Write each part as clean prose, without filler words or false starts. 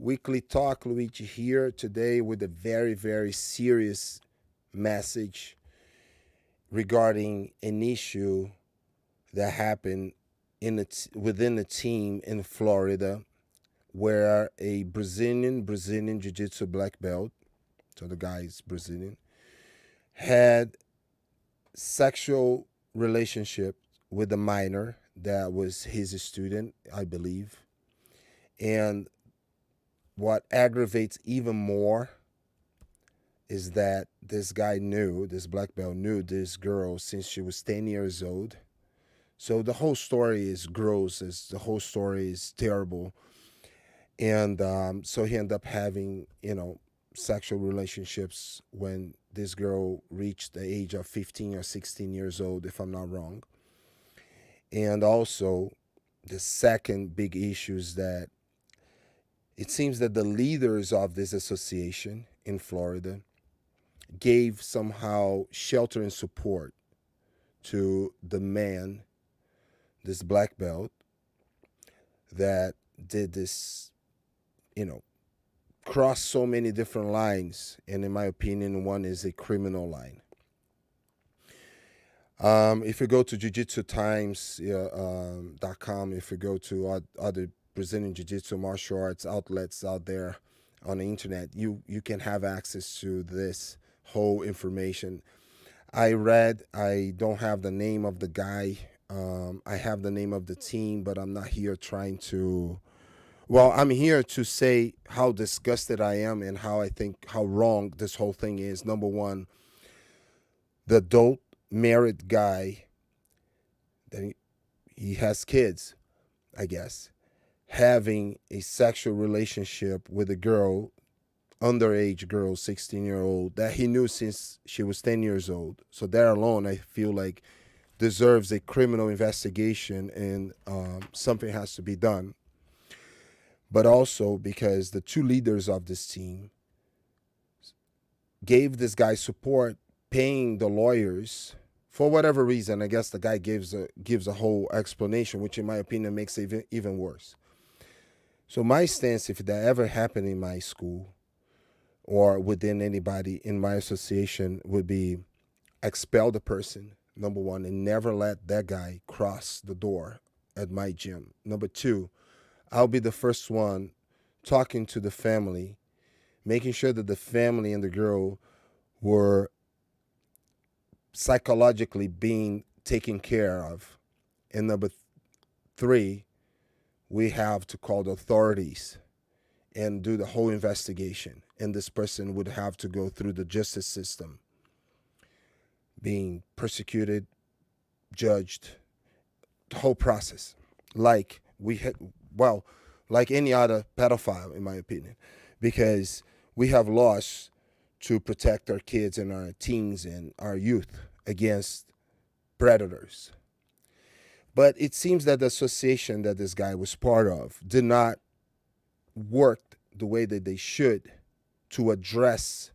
Weekly Talk, Luigi here today with a very, very serious message regarding an issue that happened within a team in Florida where a Brazilian jiu-jitsu black belt, so the guy is Brazilian, had sexual relationship with a minor that was his student, I believe. And what aggravates even more is that this black belt knew this girl since she was 10 years old. So the whole story is gross, the whole story is terrible. And so he ended up having, sexual relationships when this girl reached the age of 15 or 16 years old, if I'm not wrong. And also, the second big issue is that it seems that the leaders of this association in Florida gave somehow shelter and support to the man, this black belt, that did this, crossed so many different lines. And in my opinion, one is a criminal line. If you go to jiu-jitsu.com, if you go to other Brazilian jiu-jitsu martial arts outlets out there on the internet, you can have access to this whole information. I don't have the name of the guy. I have the name of the team, but I'm not here trying to, I'm here to say how disgusted I am and how wrong this whole thing is. Number one, the adult married guy, that he has kids, I guess, having a sexual relationship with a girl, underage girl, 16-year-old, that he knew since she was 10 years old. So that alone, I feel like, deserves a criminal investigation, and something has to be done. But also because the two leaders of this team gave this guy support, paying the lawyers for whatever reason. I guess the guy gives a whole explanation, which in my opinion makes it even worse. So my stance, if that ever happened in my school or within anybody in my association, would be expel the person, number one, and never let that guy cross the door at my gym. Number two, I'll be the first one talking to the family, making sure that the family and the girl were psychologically being taken care of. And number three, we have to call the authorities and do the whole investigation. And this person would have to go through the justice system, being persecuted, judged, the whole process. Like any other pedophile, in my opinion, because we have laws to protect our kids and our teens and our youth against predators. But it seems that the association that this guy was part of did not work the way that they should to address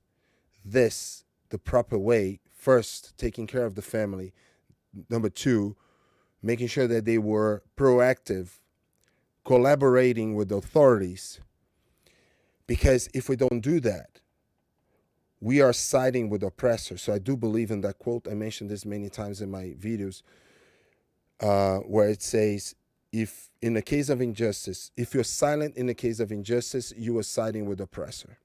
this the proper way. First, taking care of the family. Number two, making sure that they were proactive, collaborating with the authorities. Because if we don't do that, we are siding with the oppressor. So I do believe in that quote. I mentioned this many times in my videos, where it says, if in the case of injustice, if you're silent in the case of injustice, you are siding with the oppressor.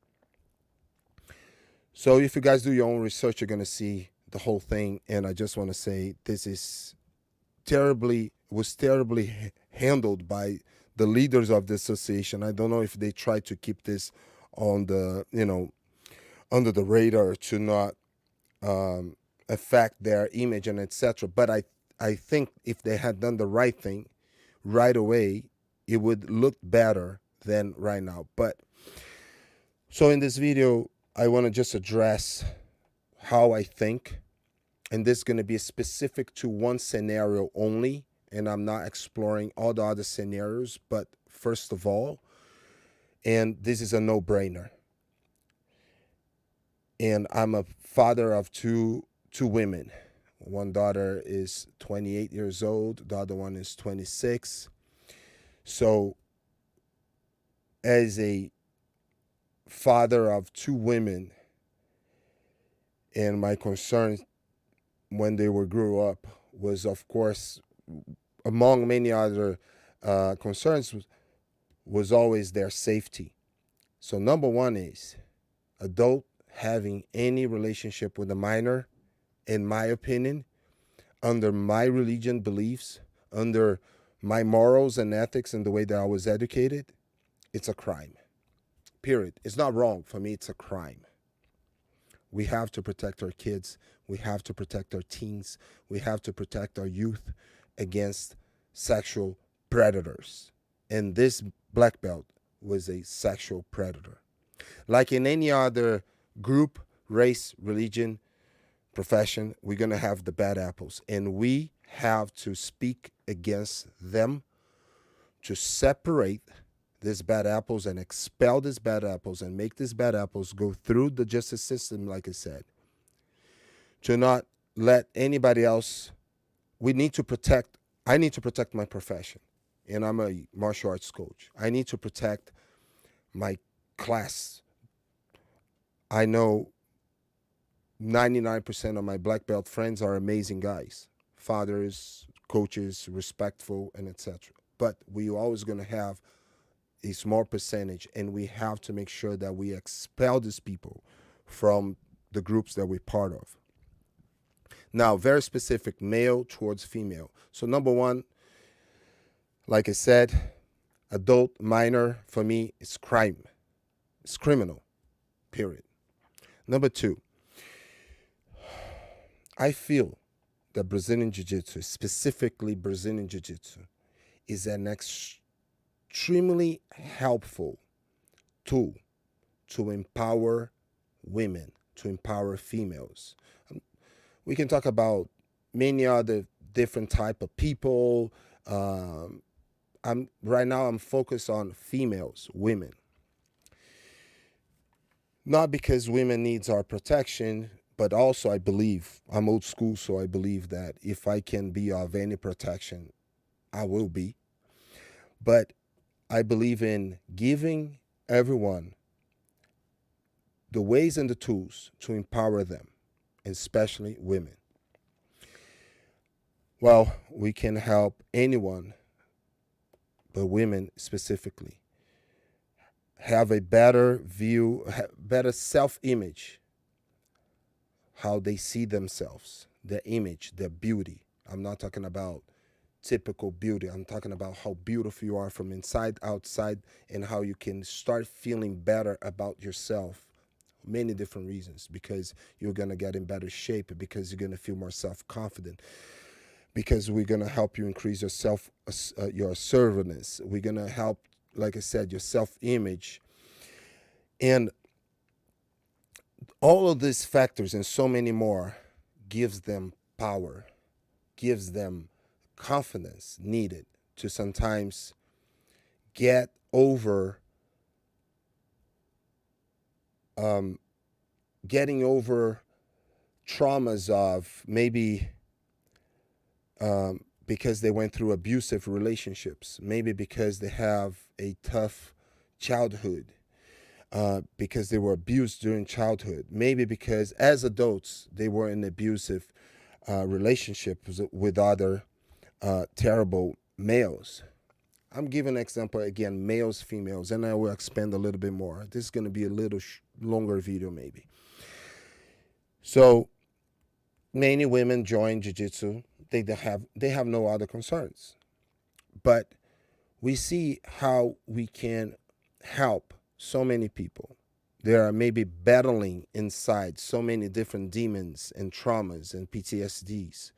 So if you guys do your own research, you're going to see the whole thing. And I just want to say this was terribly handled by the leaders of the association. I don't know if they tried to keep this on the, under the radar to not affect their image and etc. But I think if they had done the right thing right away, it would look better than right now. But so in this video, I want to just address how I think, and this is going to be specific to one scenario only, and I'm not exploring all the other scenarios. But first of all, and this is a no-brainer, and I'm a father of two women. One daughter is 28 years old. The other one is 26. So as a father of 2 women, and my concern when they were grew up was, of course, among many other concerns, was always their safety. So number one is adult having any relationship with a minor, in my opinion, under my religion beliefs, under my morals and ethics and the way that I was educated, it's a crime. Period. It's not wrong. For me, it's a crime. We have to protect our kids. We have to protect our teens. We have to protect our youth against sexual predators. And this black belt was a sexual predator. Like in any other group, race, religion, profession, we're going to have the bad apples. And we have to speak against them to separate these bad apples and expel these bad apples and make these bad apples go through the justice system, like I said, to not let anybody else. I need to protect my profession, and I'm a martial arts coach. I need to protect my class. I know 99% of my black belt friends are amazing guys, fathers, coaches, respectful, and etc. But we're always going to have a small percentage, and we have to make sure that we expel these people from the groups that we're part of. Now, very specific, male towards female. So number one, like I said, adult, minor, for me, is crime. It's criminal, period. Number two, I feel that Brazilian Jiu-Jitsu, specifically Brazilian Jiu-Jitsu, is an extremely helpful tool to empower women, to empower females. We can talk about many other different type of people. Right now I'm focused on females, women. Not because women needs our protection, but also I believe, I'm old school, so I believe that if I can be of any protection, I will be. But I believe in giving everyone the ways and the tools to empower them, especially women. Well, we can help anyone, but women specifically, have a better view, better self-image, how they see themselves, their image, their beauty. I'm not talking about typical beauty. I'm talking about how beautiful you are from inside, outside, and how you can start feeling better about yourself. Many different reasons, because you're going to get in better shape, because you're going to feel more self-confident, because we're going to help you increase your assertiveness. We're going to help, like I said, your self-image. And all of these factors and so many more gives them power, gives them confidence needed to sometimes get over getting over traumas of maybe because they went through abusive relationships, maybe because they have a tough childhood, because they were abused during childhood, maybe because as adults they were in abusive relationships with other terrible males. I'm giving an example again, males, females, and I will expand a little bit more. This is going to be a little longer video maybe. So many women join jiu-jitsu. They have no other concerns. But we see how we can help so many people. They are maybe battling inside so many different demons and traumas and PTSDs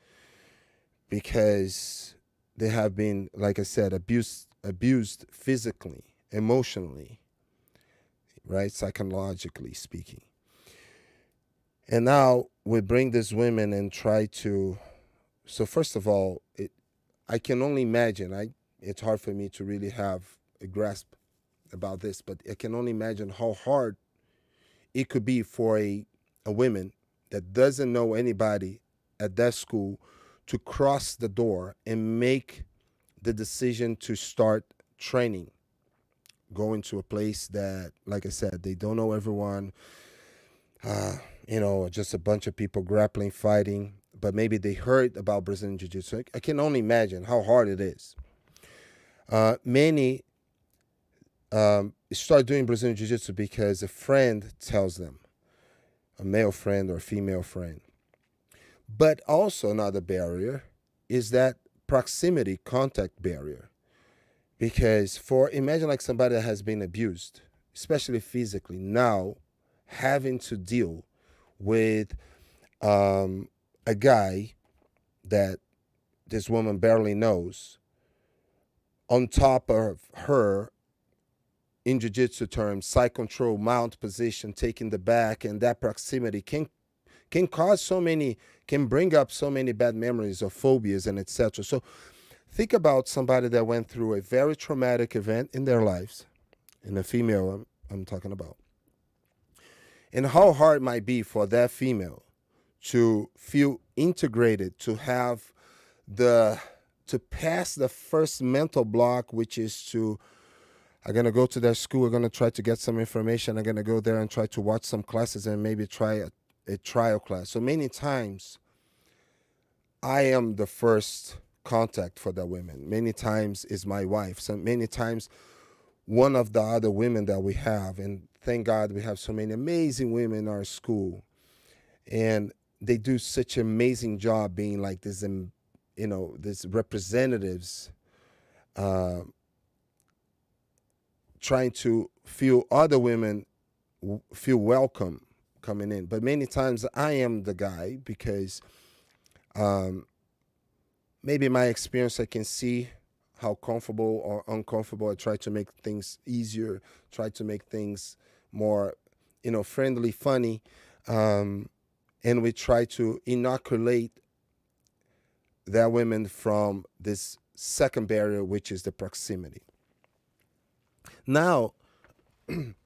because they have been, like I said, abused physically, emotionally, right? Psychologically speaking. And now we bring these women and try to, so first of all, I can only imagine, it's hard for me to really have a grasp about this, but I can only imagine how hard it could be for a woman that doesn't know anybody at that school to cross the door and make the decision to start training going to a place that, like I said, they don't know everyone, just a bunch of people grappling, fighting, but maybe they heard about Brazilian Jiu-Jitsu. I can only imagine how hard it is. Many start doing Brazilian Jiu-Jitsu because a friend tells them, a male friend or a female friend. But also another barrier is that proximity contact barrier. Because imagine like somebody that has been abused, especially physically, now having to deal with a guy that this woman barely knows on top of her, in jiu-jitsu terms, side control, mount position, taking the back, and that proximity can bring up so many bad memories of phobias and etc. So think about somebody that went through a very traumatic event in their lives, and a female I'm talking about, and how hard it might be for that female to feel integrated, to have to pass the first mental block, which is I'm going to go to their school, I'm going to try to get some information, I'm going to go there and try to watch some classes and maybe try a trial class. So many times, I am the first contact for the women. Many times is my wife. So many times, one of the other women that we have, and thank God we have so many amazing women in our school, and they do such an amazing job being like this, this representatives, trying to feel other women feel welcome coming in. But many times I am the guy because maybe my experience, I can see how comfortable or uncomfortable. I try to make things easier, try to make things more, friendly, funny. And we try to inoculate that women from this second barrier, which is the proximity. Now,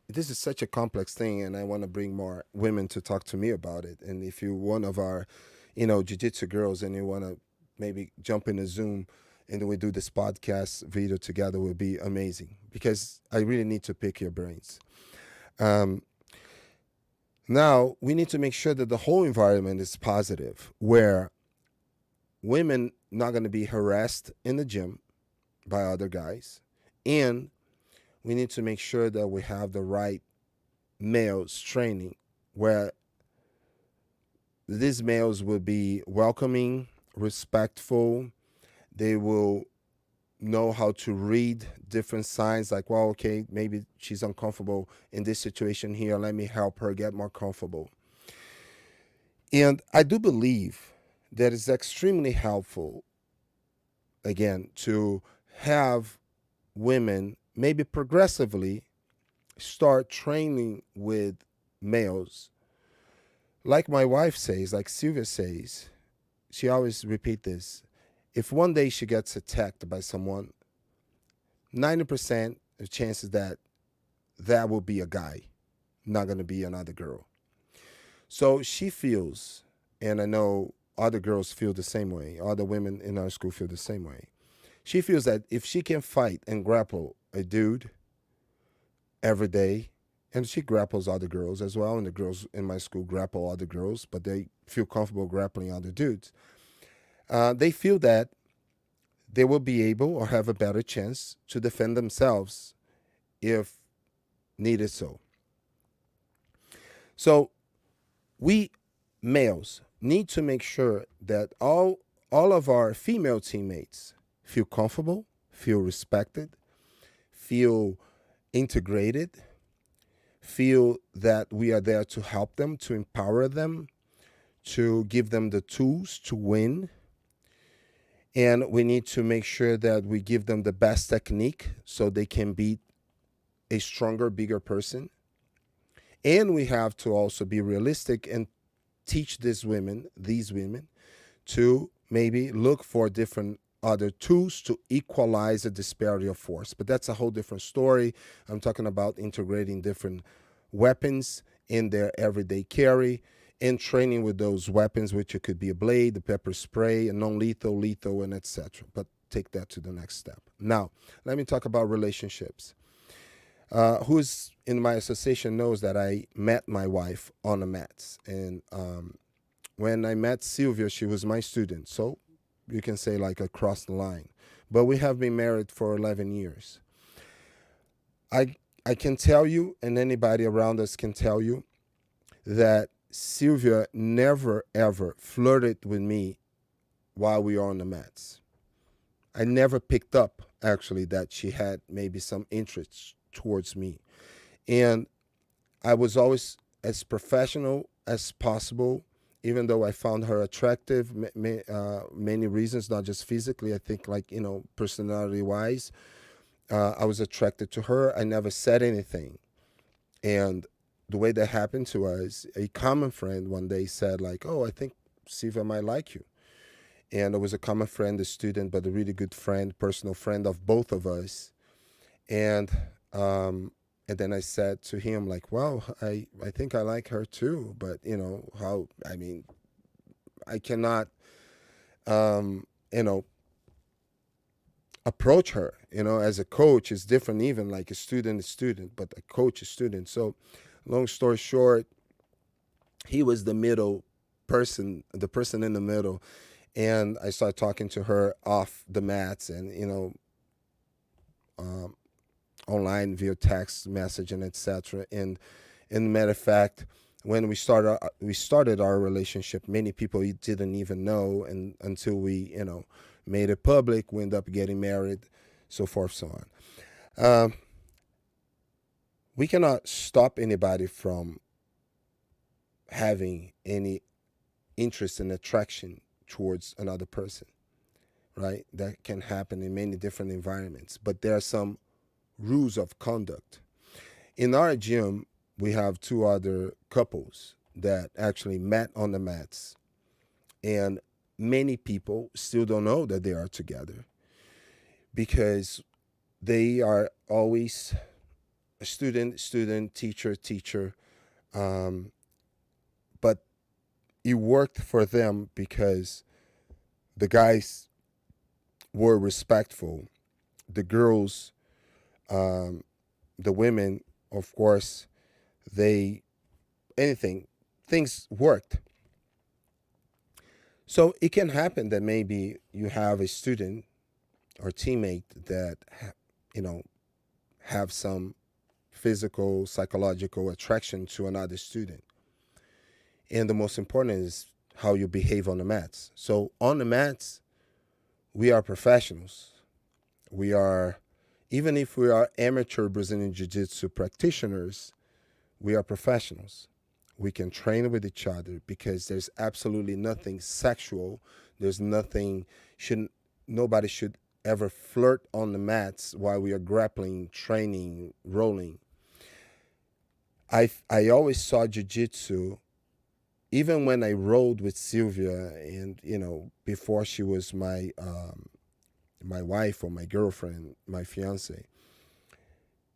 this is such a complex thing, and I want to bring more women to talk to me about it. And if you're one of our, jiu-jitsu girls, and you want to maybe jump in a Zoom and then we do this podcast video together, would be amazing, because I really need to pick your brains. Now, we need to make sure that the whole environment is positive, where women not going to be harassed in the gym by other guys, and we need to make sure that we have the right males training, where these males will be welcoming, respectful. They will know how to read different signs, like, well, okay, maybe she's uncomfortable in this situation here. Let me help her get more comfortable. And I do believe that it's extremely helpful, again, to have women maybe progressively start training with males. Like my wife says, like Sylvia says, she always repeat this. If one day she gets attacked by someone, 90% of chances that will be a guy, not going to be another girl. So she feels, and I know other girls feel the same way, other women in our school feel the same way. She feels that if she can fight and grapple a dude every day, and she grapples other girls as well, and the girls in my school grapple other girls, but they feel comfortable grappling other dudes. They feel that they will be able or have a better chance to defend themselves if needed so. So we males need to make sure that all of our female teammates feel comfortable, feel respected, feel integrated, feel that we are there to help them, to empower them, to give them the tools to win. And we need to make sure that we give them the best technique so they can beat a stronger, bigger person. And we have to also be realistic and teach these women, to maybe look for different other tools to equalize the disparity of force. But that's a whole different story. I'm talking about integrating different weapons in their everyday carry, and training with those weapons, which it could be a blade, the pepper spray, a non-lethal, lethal, and etc. But take that to the next step. Now, let me talk about relationships. who's in my association knows that I met my wife on the mats. And when I met Sylvia, she was my student. So you can say like across the line. But we have been married for 11 years. I can tell you, and anybody around us can tell you, that Sylvia never ever flirted with me while we were on the mats. I never picked up actually that she had maybe some interest towards me. And I was always as professional as possible, even though I found her attractive, many reasons, not just physically. I think, like, personality wise, I was attracted to her. I never said anything. And the way that happened to us, a common friend one day said, like, "Oh, I think Siva might like you." And it was a common friend, a student, but a really good friend, personal friend of both of us. And and then I said to him, like, "Well, I think I like her too, but how? I mean, I cannot, you know, approach her. As a coach, it's different. Even like a student is student, but a coach is student. So, long story short, he was the middle person, the person in the middle, and I started talking to her off the mats, and um, online via text message and etc. And in matter of fact, when we started our relationship, many people didn't even know, and until we made it public, we ended up getting married, so forth, so on. Um, we cannot stop anybody from having any interest and attraction towards another person, right? That can happen in many different environments, but there are some rules of conduct. In our gym, we have two other couples that actually met on the mats, and many people still don't know that they are together because they are always a student, student, teacher, teacher. Um, but it worked for them because the guys were respectful. The girls, um, the women, of course, they anything things worked. So it can happen that maybe you have a student or teammate that you know have some physical, psychological attraction to another student, and the most important is how you behave on the mats. So on the mats, we are professionals. We are, even if we are amateur Brazilian Jiu-Jitsu practitioners, we are professionals. We can train with each other because there's absolutely nothing sexual. There's nothing, shouldn't, nobody should ever flirt on the mats while we are grappling, training, rolling. I always saw jiu-jitsu, even when I rolled with Sylvia, and before she was my wife or my girlfriend, my fiance,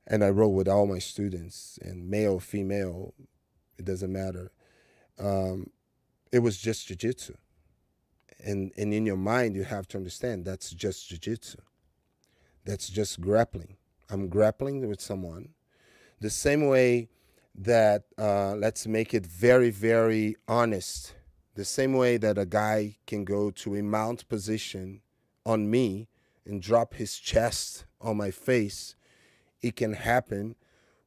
and I rolled with all my students, and male, female, it doesn't matter. Um, it was just jiu-jitsu. And in your mind, you have to understand that's just jiu-jitsu. That's just grappling. I'm grappling with someone. The same way that, let's make it very, very honest, the same way that a guy can go to a mount position on me and drop his chest on my face, it can happen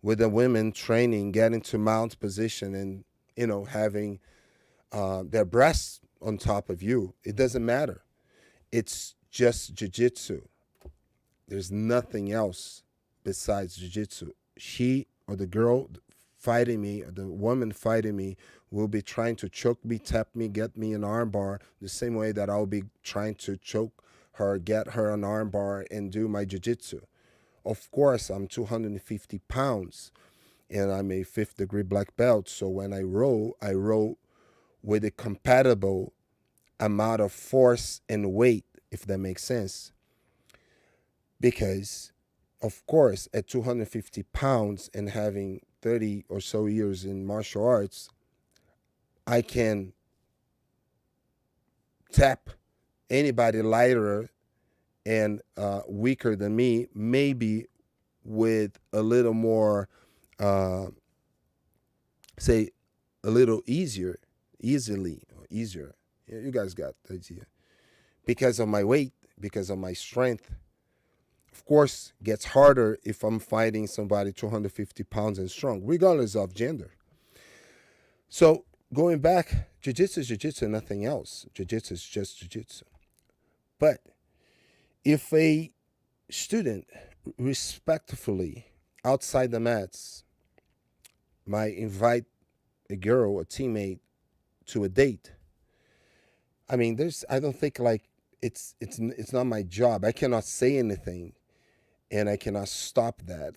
with a women training, getting to mount position and, having their breasts on top of you. It doesn't matter. It's just jiu-jitsu. There's nothing else besides jiu-jitsu. She or the girl fighting me, or the woman fighting me, will be trying to choke me, tap me, get me an arm bar, the same way that I'll be trying to choke her, get her an arm bar, and do my jiu-jitsu. Of course, I'm 250 pounds, and I'm a fifth degree black belt, so when I roll with a compatible amount of force and weight, if that makes sense. Because, of course, at 250 pounds and having 30 or so years in martial arts, I can tap anybody lighter and weaker than me, maybe with a little more, uh, say, a little easier, easier. You guys got the idea. Because of my weight, because of my strength. Of course, gets harder if I'm fighting somebody 250 pounds and strong, regardless of gender. So going back, jiu-jitsu is jiu-jitsu, nothing else. Jiu-jitsu is just jiu-jitsu. But if a student respectfully outside the mats might invite a girl, a teammate, to a date, I mean, I don't think like it's not my job. I cannot say anything, and I cannot stop that.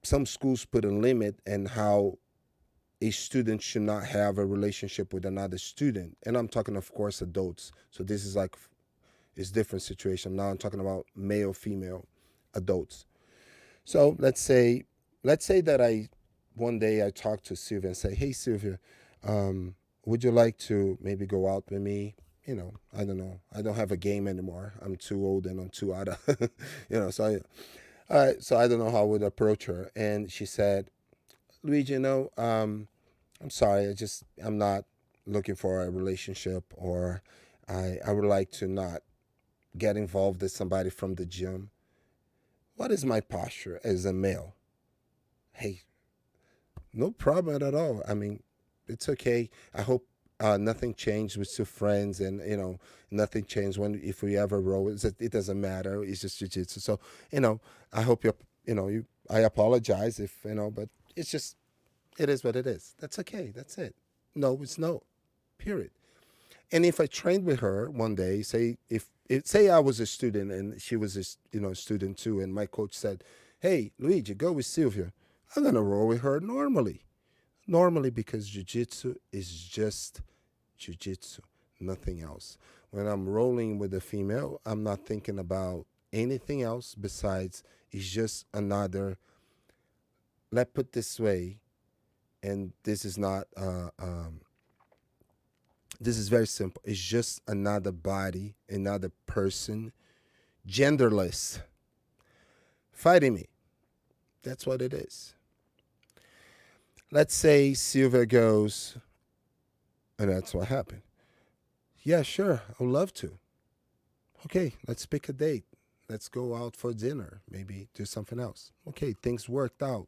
Some schools put a limit in how a student should not have a relationship with another student, and I'm talking, of course, adults. So this is like it's different situation. Now I'm talking about male, female, adults. So let's say that one day I talk to Sylvia and say, hey Sylvia, would you like to maybe go out with me? I don't know. I don't have a game anymore. I'm too old and I'm too out of, so I don't know how I would approach her. And she said, Luigi, I'm sorry. I'm not looking for a relationship, or I would like to not get involved with somebody from the gym. What is my posture as a male? Hey, no problem at all. I mean, it's okay. I hope nothing changed. We're still friends, and nothing changed if we ever roll. It doesn't matter. It's just jiu-jitsu. So I hope I apologize if but it's just it is what it is. That's okay. That's it. No, it's no. Period. And if I trained with her one day, say I was a student and she was a student too, and my coach said, "Hey, Luigi, go with Sylvia." I'm gonna roll with her normally because jiu-jitsu is just jiu-jitsu, nothing else. When I'm rolling with a female, I'm not thinking about anything else besides it's just another. Let's put this way, and this is not. This is very simple. It's just another body, another person, genderless, fighting me. That's what it is. Let's say Sylvia goes, and that's what happened. Yeah, sure, I'd love to. Okay, let's pick a date. Let's go out for dinner, maybe do something else. Okay, things worked out.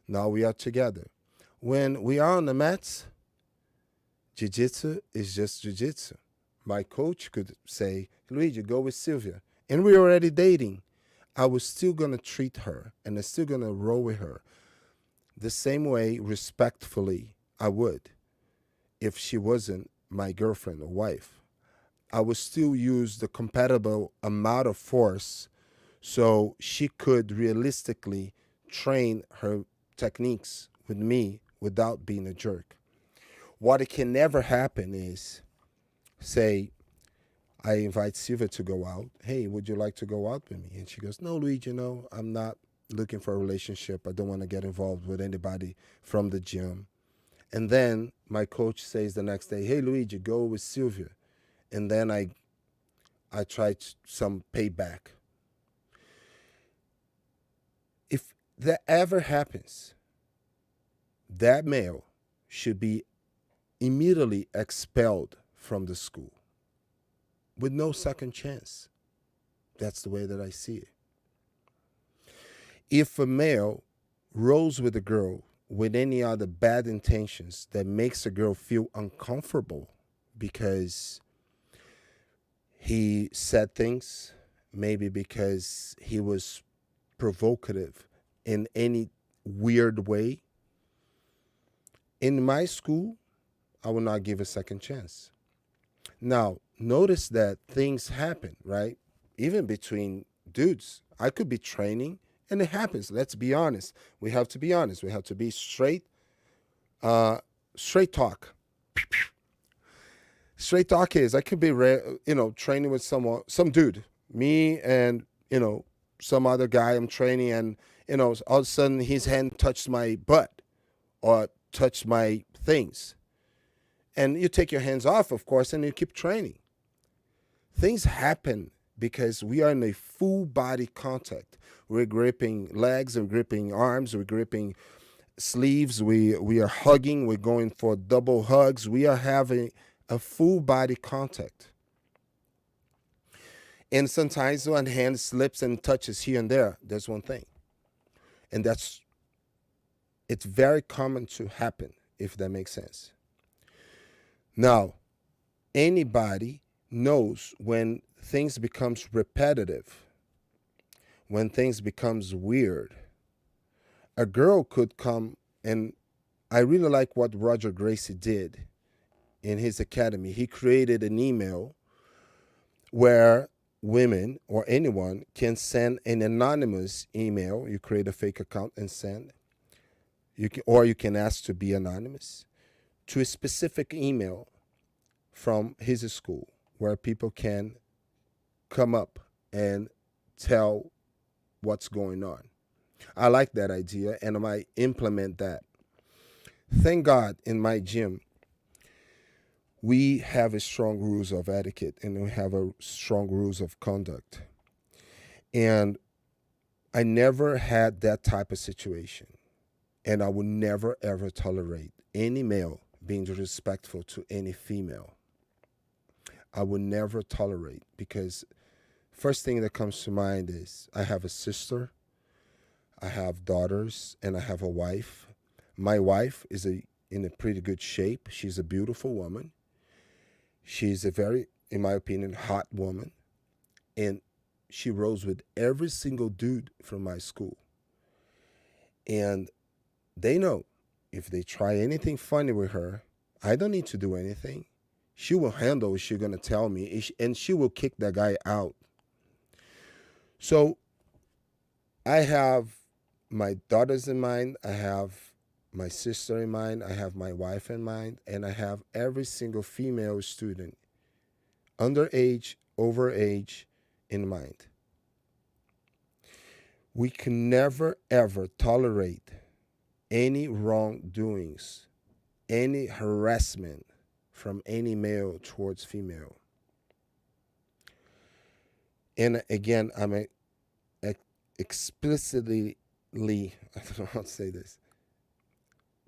Now we are together. When we are on the mats, jiu-jitsu is just jiu-jitsu. My coach could say, Luigi, go with Sylvia. And we're already dating. I was still going to treat her, and I'm still going to roll with her the same way, respectfully, I would if she wasn't my girlfriend or wife. I would still use the compatible amount of force so she could realistically train her techniques with me without being a jerk. What it can never happen is, say, I invite Sylvia to go out. Hey, would you like to go out with me? And she goes, no, Luigi, I'm not looking for a relationship. I don't want to get involved with anybody from the gym. And then my coach says the next day, hey, Luigi, go with Sylvia. And then I tried some payback. If that ever happens, that male should be immediately expelled from the school with no second chance. That's the way that I see it. If a male rolls with a girl with any other bad intentions that makes a girl feel uncomfortable because he said things, maybe because he was provocative in any weird way, in my school, I will not give a second chance. Now, notice that things happen, right? Even between dudes. I could be training, and it happens. Let's be honest. We have to be honest. We have to be straight talk. Straight talk is I could be, training with some dude, me and, some other guy I'm training, and, all of a sudden his hand touched my butt or touched my things. And you take your hands off, of course, and you keep training. Things happen because we are in a full body contact. We're gripping legs, we're gripping arms, we're gripping sleeves, we are hugging, we're going for double hugs. We are having a full body contact. And sometimes one hand slips and touches here and there. That's one thing. And it's very common to happen, if that makes sense. Now, anybody knows when things becomes repetitive, when things becomes weird. A girl could come, and I really like what Roger Gracie did in his academy. He created an email where women or anyone can send an anonymous email. You create a fake account and send. Or you can ask to be anonymous to a specific email from his school where people can come up and tell what's going on. I like that idea, and I might implement that. Thank God in my gym, we have a strong rules of etiquette and we have a strong rules of conduct. And I never had that type of situation. And I would never, ever tolerate any male being disrespectful to any female. I would never tolerate, because first thing that comes to mind is I have a sister, I have daughters, and I have a wife. My wife is in a pretty good shape. She's a beautiful woman. She's a very, in my opinion, hot woman. And she rolls with every single dude from my school. And they know if they try anything funny with her, I don't need to do anything. She will handle what she's going to tell me, and she will kick that guy out. So I have my daughters in mind. I have my sister in mind. I have my wife in mind. And I have every single female student, underage, overage, in mind. We can never, ever tolerate any wrongdoings, any harassment from any male towards female. And again, I'm explicitly, I don't know how to say this,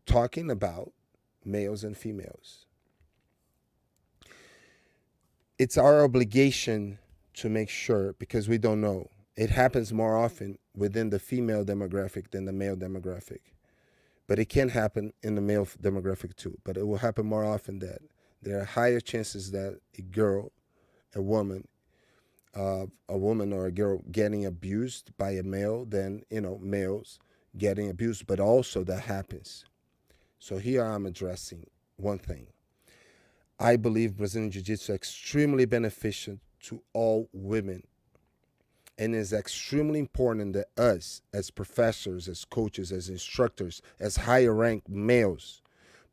talking about males and females. It's our obligation to make sure, because we don't know. It happens more often within the female demographic than the male demographic. But it can happen in the male demographic too. But it will happen more often that there are higher chances that a woman or a girl getting abused by a male than, males getting abused. But also that happens. So here I'm addressing one thing. I believe Brazilian Jiu-Jitsu is extremely beneficial to all women. And it's extremely important that us, as professors, as coaches, as instructors, as higher ranked males,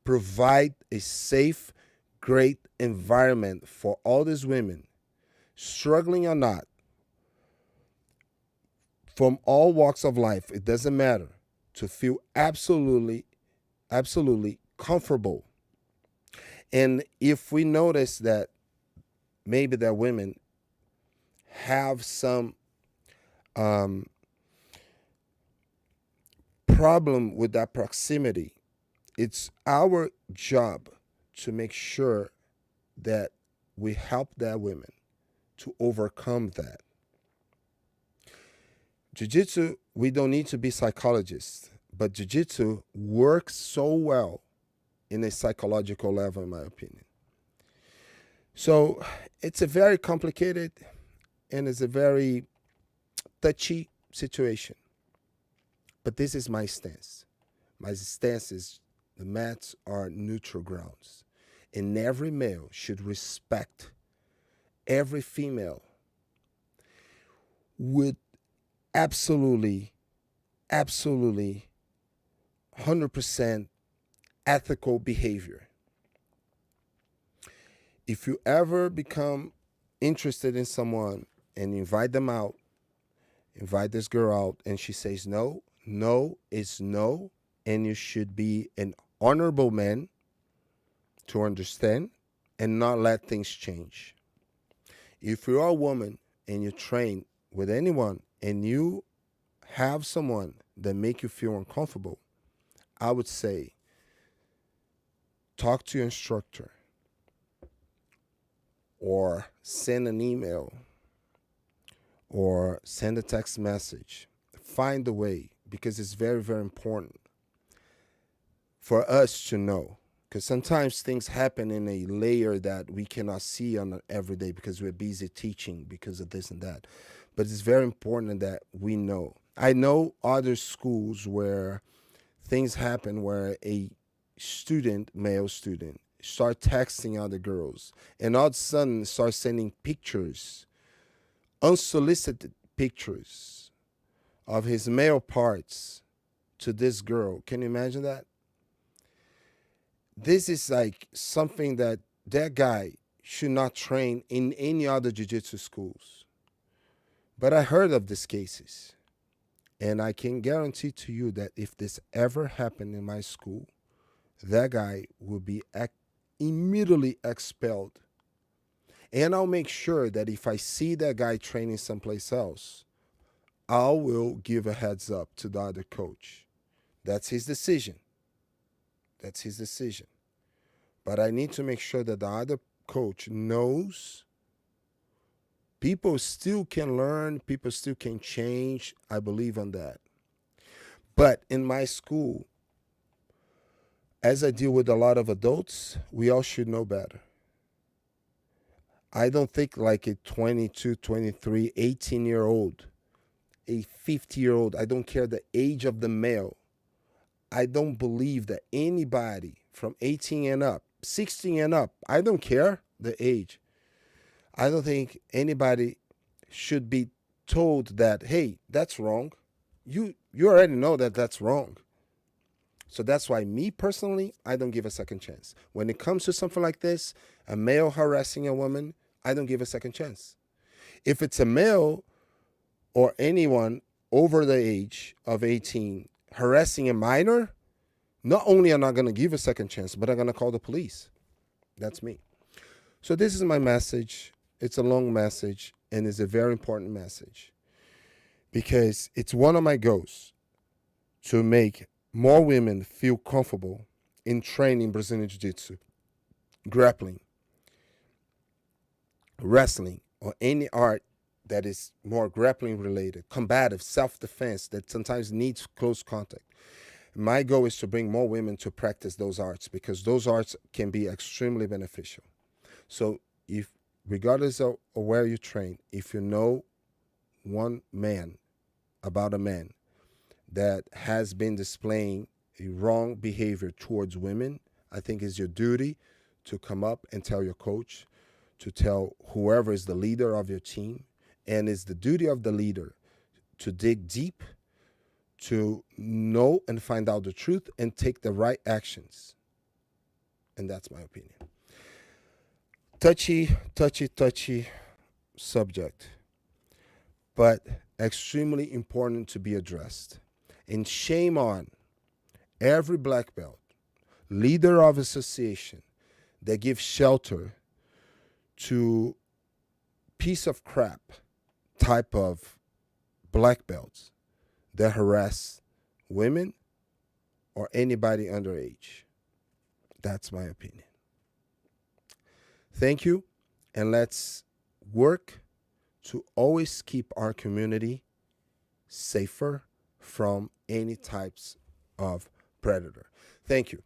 provide a safe, great environment for all these women, struggling or not, from all walks of life. It doesn't matter, to feel absolutely, absolutely comfortable. And if we notice that maybe that women have some problem with that proximity, it's our job to make sure that we help that women to overcome that. Jiu-jitsu, we don't need to be psychologists, but jiu-jitsu works so well in a psychological level, in my opinion. So it's a very complicated and it's a very touchy situation. But this is my stance. My stance is the mats are neutral grounds. And every male should respect every female with absolutely 100% ethical behavior. If you ever become interested in someone and invite them out, invite this girl out, and she says no, no is no, and you should be an honorable man to understand and not let things change. If you're a woman and you train with anyone and you have someone that make you feel uncomfortable, I would say talk to your instructor or send an email or send a text message. Find a way, because it's very, very important for us to know. Because sometimes things happen in a layer that we cannot see on an everyday because we're busy teaching because of this and that. But it's very important that we know. I know other schools where things happen where a student, male student, start texting other girls and all of a sudden start sending pictures, unsolicited pictures of his male parts to this girl. Can you imagine that? This is like something that guy should not train in any other jiu-jitsu schools. But I heard of these cases. And I can guarantee to you that if this ever happened in my school, that guy will be immediately expelled. And I'll make sure that if I see that guy training someplace else, I will give a heads up to the other coach. That's his decision. That's his decision. But I need to make sure that the other coach knows people still can learn, people still can change. I believe on that. But in my school, as I deal with a lot of adults, we all should know better. I don't think like a 22, 23, 18-year-old, a 50-year-old, I don't care the age of the male. I don't believe that anybody from 18 and up, 16 and up, I don't care the age. I don't think anybody should be told that, hey, that's wrong. You already know that that's wrong. So that's why me personally, I don't give a second chance. When it comes to something like this, a male harassing a woman, I don't give a second chance. If it's a male or anyone over the age of 18 harassing a minor, not only am I not going to give a second chance, but I'm going to call the police. That's me. So this is my message. It's a long message, and it's a very important message because it's one of my goals to make more women feel comfortable in training Brazilian Jiu-Jitsu, grappling, wrestling, or any art that is more grappling related, combative, self-defense that sometimes needs close contact. My goal is to bring more women to practice those arts because those arts can be extremely beneficial. So if, regardless of where you train, if you know one man about a man that has been displaying a wrong behavior towards women, I think it's your duty to come up and tell your coach, to tell whoever is the leader of your team, and it's the duty of the leader to dig deep, to know and find out the truth and take the right actions. And that's my opinion. Touchy subject, but extremely important to be addressed. And shame on every black belt, leader of association that gives shelter to piece of crap type of black belts that harass women or anybody underage. That's my opinion. Thank you, and let's work to always keep our community safer from any types of predator. Thank you.